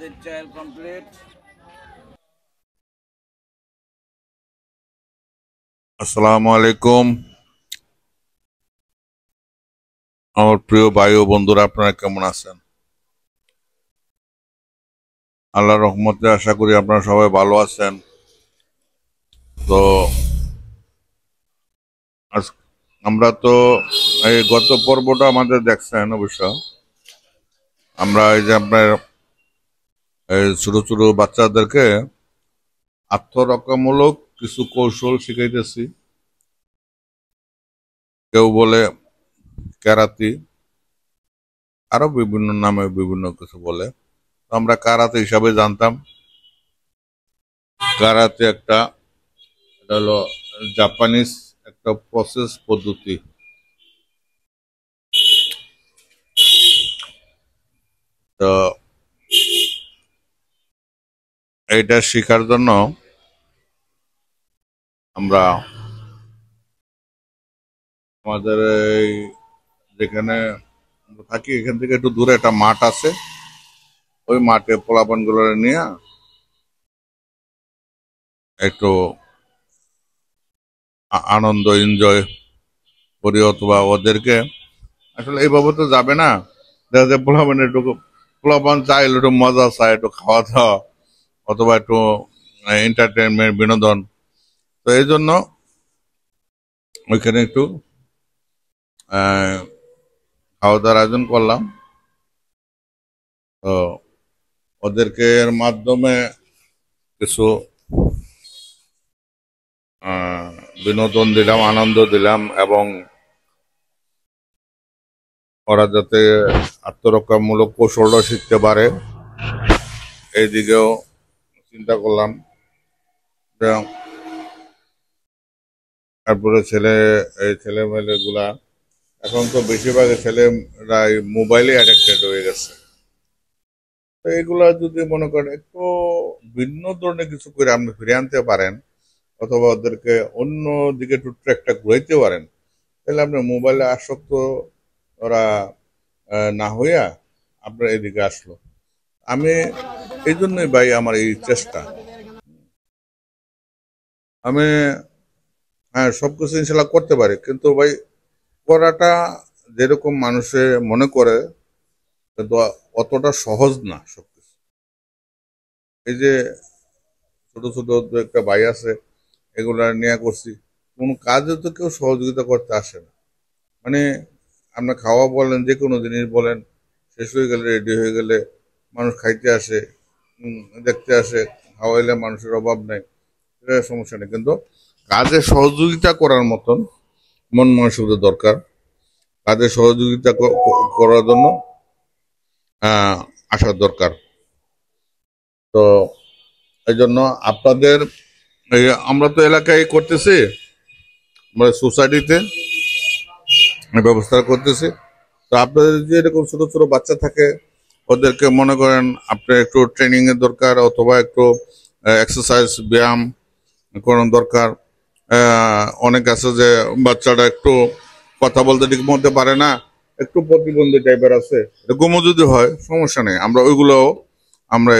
আমাদের trial complete. আসসালামু আলাইকুম আমার প্রিয় ভাই ও বন্ধুরা, আপনারা কেমন আছেন? আল্লাহর রহমতে আশা করি আপনারা সবাই ভালো আছেন। তো আজ আমরা তো এই গত পর্বটা আমাদের দেখছেন অবশ্য। আমরা এই যে আপনার এই ছোট ছোট বাচ্চাদেরকে আত্মরক্ষামূলক কিছু কৌশল শিখাইতেছি। কেউ বলে ক্যারাতি, আরো বিভিন্ন নামে বিভিন্ন কিছু বলে। তো আমরা কারাতে হিসাবে জানতাম কারাতে এটা হলো জাপানিজ একটা প্রসেস পদ্ধতি। তো এইটা শেখার জন্য আমরা আমাদের এই যেখানে আমরা থাকি এখান থেকে একটু দূরে একটা মাঠ আছে, ওই মাঠে পোলাপান গুলো নিয়ে একটু আনন্দ এনজয় করি, অথবা ওদেরকে আসলে এইভাবে তো যাবে না। দেখা যায় পোলাপান একটু পোলাপান চাইলে একটু মজা চায়, একটু খাওয়া দাওয়া অথবা একটু এন্টারটেনমেন্ট বিনোদন। তো এই জন্য ওইখানে একটু আহ খাওয়া দাওয়ার আয়োজন করলাম। তো ওদেরকে এর মাধ্যমে কিছু আহ, বিনোদন দিলাম, আনন্দ দিলাম, এবং ওরা যাতে আত্মরক্ষামূলক কৌশলটা শিখতে পারে এই দিকেও চিন্তা করলাম। যে তারপরে এই ছেলেমেলে গুলা এখন তো বেশিরভাগ ছেলেরা মোবাইলে অ্যাডিক্টেড হয়ে গেছে। তো এগুলা যদি মনে করেন একটু ভিন্ন ধরনের কিছু করে আপনি ফিরে আনতে পারেন, অথবা ওদেরকে অন্য দিকে একটু ট্র্যাকটা ঘুরাইতে পারেন, তাহলে আপনার মোবাইলে আসক্ত ওরা না হইয়া আপনার এদিকে আসলো। আমি এই জন্যই ভাই আমার এই চেষ্টা। আমি হ্যাঁ সবকিছু ইনশাল্লাহ করতে পারি, কিন্তু ভাই করাটা যেরকম মানুষে মনে করে কিন্তু অতটা সহজ না সবকিছু। এই যে ছোট ছোট দু একটা ভাই আছে, এগুলা নিয়ে করছি, কোনো কাজে তো কেউ সহযোগিতা করতে আসে না। মানে আপনার খাওয়া বলেন, যে কোনো জিনিস বলেন, শেষ হয়ে গেলে রেডি হয়ে গেলে মানুষ খাইতে আসে, দেখতে আসে। খাওয়াইলে মানুষের অভাব নেই, এটা সমস্যা নেই, কিন্তু কাজে সহযোগিতা করার মতন মন মানসিকতা দরকার। কাজে সহযোগিতা করার জন্য আহ আসার দরকার। তো এই জন্য আপনাদের এই আমরা তো এলাকায় করতেছি, আমরা সোসাইটিতে ব্যবস্থা করতেছি। তো আপনাদের যে এরকম ছোট ছোট বাচ্চা থাকে, ওদেরকে মনে করেন আপনি একটু ট্রেনিং এর দরকার, অথবা একটু এক্সারসাইজ ব্যায়াম করার দরকার। অনেক আছে যে বাচ্চাটা একটু কথা বলতে ঠিক মধ্যে পারে না, একটু প্রতিবন্ধী টাইপের আছে, এরকমও যদি হয় সমস্যা নেই, আমরা ওইগুলোও আমরা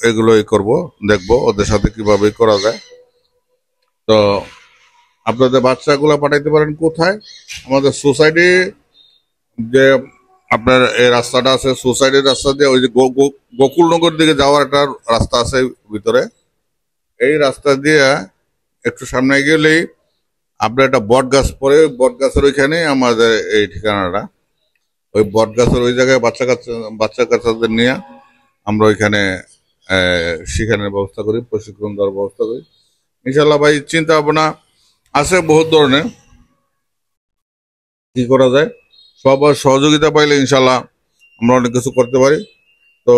এগুলোই করব, দেখবো ওদের সাথে কিভাবে করা যায়। তো আপনাদের বাচ্চাগুলো পাঠাইতে পারেন কোথায়? আমাদের সোসাইটি যে আপনার এই রাস্তাটা আছে, সোসাইটির রাস্তা দিয়ে ওই যে গোকুলনগর দিকে যাওয়ার একটা রাস্তা আছে ভিতরে, এই রাস্তা দিয়ে একটু সামনে গেলেই আপনার একটা বট গাছ পড়ে, বট গাছের ওইখানে আমাদের এই ঠিকানাটা। ওই বট গাছের ওই জায়গায় বাচ্চা কাচ্চাদের নিয়ে আমরা ওইখানে শিখানোর ব্যবস্থা করি, প্রশিক্ষণ দেওয়ার ব্যবস্থা করি। ইনশাল্লাহ ভাই চিন্তা ভাবনা আছে বহুত ধরনের, কি করা যায়। সবার সহযোগিতা পাইলে ইনশাল্লাহ আমরা অনেক কিছু করতে পারি। তো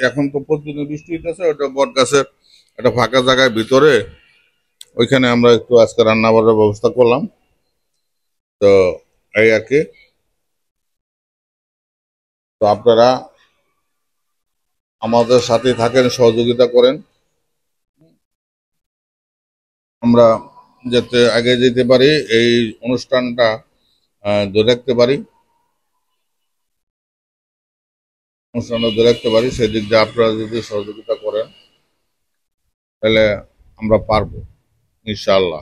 এখন তো প্রতিদিন বৃষ্টি হইতেছে, ওটা বট গাছের একটা ফাঁকা জায়গায় ভিতরে, ওইখানে আমরা একটু আজকে রান্না বান্নার ব্যবস্থা করলাম। তো এই আর কি। তো আপনারা আমাদের সাথে থাকেন, সহযোগিতা করেন, আমরা যাতে আগে যেতে পারি, এই অনুষ্ঠানটা ধরে রাখতে পারি। অনুষ্ঠানটা ধরে রাখতে পারি, সেদিক দিয়ে আপনারা যদি সহযোগিতা করেন তাহলে আমরা পারবো ইনশাআল্লাহ।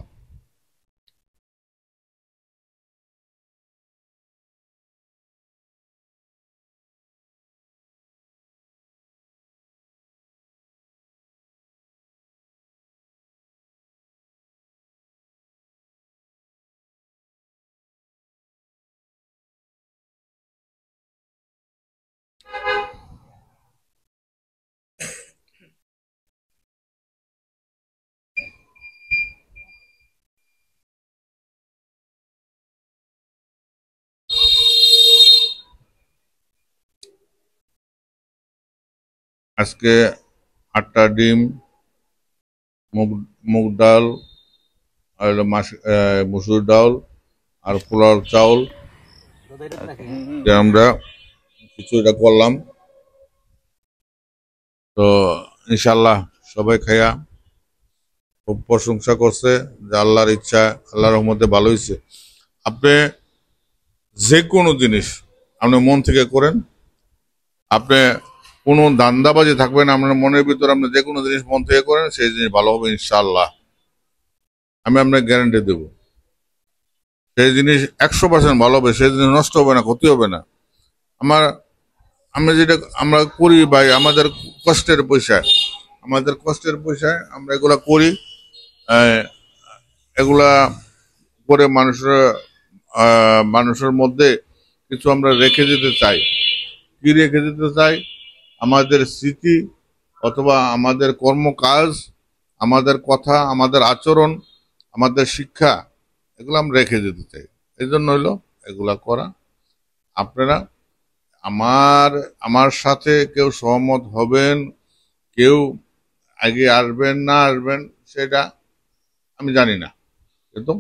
আজকে 8টা ডিম, মুগ মুগ ডাল, আর হলো মুসুর ডাল আর পোলাও চাউল আমরা খিচুড়িটা করলাম। তো ইনশাল্লাহ সবাই খাইয়া খুব প্রশংসা করছে যে আল্লাহর ইচ্ছা, আল্লাহর রহমতে ভালো হয়েছে। আপনি যে কোনো জিনিস আপনি মন থেকে করেন, আপনি কোনো দান্দাবাজি থাকবে না আপনার মনের ভিতরে। আপনি যে কোনো জিনিস মন থেকে করেন, সেই জিনিস ভালো হবে ইনশাআল্লাহ। আমি আপনাকে গ্যারান্টি দেব সেই জিনিস 100% ভালো হবে, সেই জিনিস নষ্ট হবে না, ক্ষতি হবে না। আমরা যেটা আমরা করি ভাই, আমাদের কষ্টের পয়সায় আমরা এগুলা করি। এগুলা করে মানুষের মধ্যে কিছু আমরা রেখে দিতে চাই। কি রেখে দিতে চাই? আমাদের স্মৃতি, অথবা আমাদের কর্মকাজ, আমাদের কথা, আমাদের আচরণ, আমাদের শিক্ষা, এগুলো আমরা রেখে দিতে চাই। এই জন্য হইলো এগুলা করা। আপনারা আমার সাথে কেউ সহমত হবেন, কেউ আগে আসবেন না আসবেন সেটা আমি জানি না, কিন্তু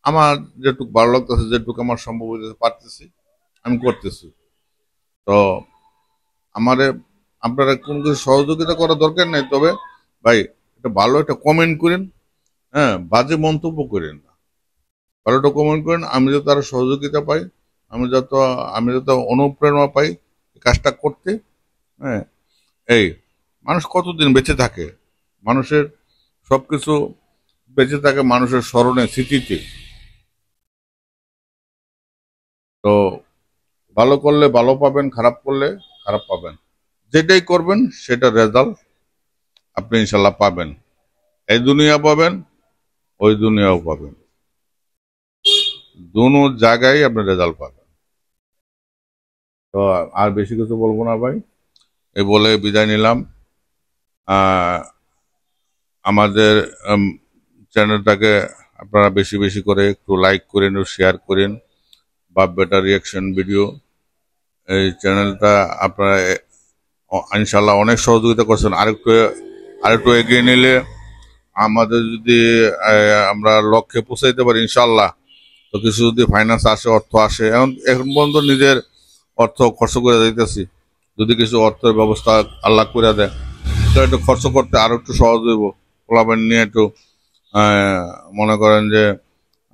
আমার যেটুকু ভালো লাগতেছে, যেটুকু আমার সম্ভব হইতেছে পারতেছি, আমি করতেছি। তো আপনারা কোনো কিছু সহযোগিতা করার দরকার নেই, তবে ভাই একটা ভালো একটা কমেন্ট করেন, হ্যাঁ, বাজে মন্তব্য করেন না, ভালো একটা কমেন্ট করেন। আমি যাতে আরো সহযোগিতা পাই, আমি যাতে অনুপ্রেরণা পাই কাজটা করতে। হ্যাঁ, এই মানুষ কতদিন বেঁচে থাকে? মানুষের সবকিছু বেঁচে থাকে মানুষের স্মরণে, স্মৃতিতে। তো ভালো করলে ভালো পাবেন, খারাপ করলে খারাপ পাবেন। যেটাই করবেন সেটা রেজাল্ট আপনি ইনশাল্লাহ পাবেন। এই দুনিয়া পাবেন, ওই দুনিয়াও পাবেন, দুনো জায়গায় আপনি রেজাল্ট পাবেন। তো আর বেশি কিছু বলবো না ভাই, এই বলে বিদায় নিলাম। আমাদের চ্যানেলটাকে আপনারা বেশি বেশি করে একটু লাইক করেন ও শেয়ার করেন। বাপ বেটা রিয়াকশন ভিডিও এই চ্যানেলটা আপনারা ইনশাল্লাহ অনেক সহযোগিতা করছেন। আরেকটু এগিয়ে নিলে আমাদের যদি আমরা লক্ষ্যে পৌঁছাইতে পারি ইনশাল্লাহ, তো কিছু যদি ফাইন্যান্স আসে, অর্থ আসে, এখন পর্যন্ত নিজের অর্থ খরচ করে দিতেছি, যদি কিছু অর্থের ব্যবস্থা আল্লাহ করে দেয় তো একটু খরচ করতে আরো একটু সহজ হইব। পোলাপান নিয়ে একটু মনে করেন যে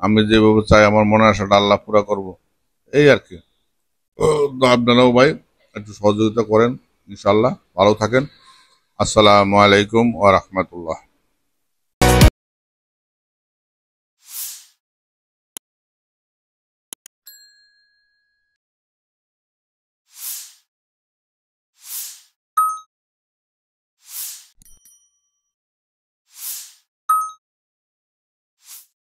আমি যেভাবে চাই আমার মনে আসাটা আল্লাহ পুরা করব, এই আর কি। আপনারাও ভাই একটু সহযোগিতা করেন ইনশাল্লাহ। ভালো থাকেন। আসসালামু আলাইকুম ওয়া রাহমাতুল্লাহ।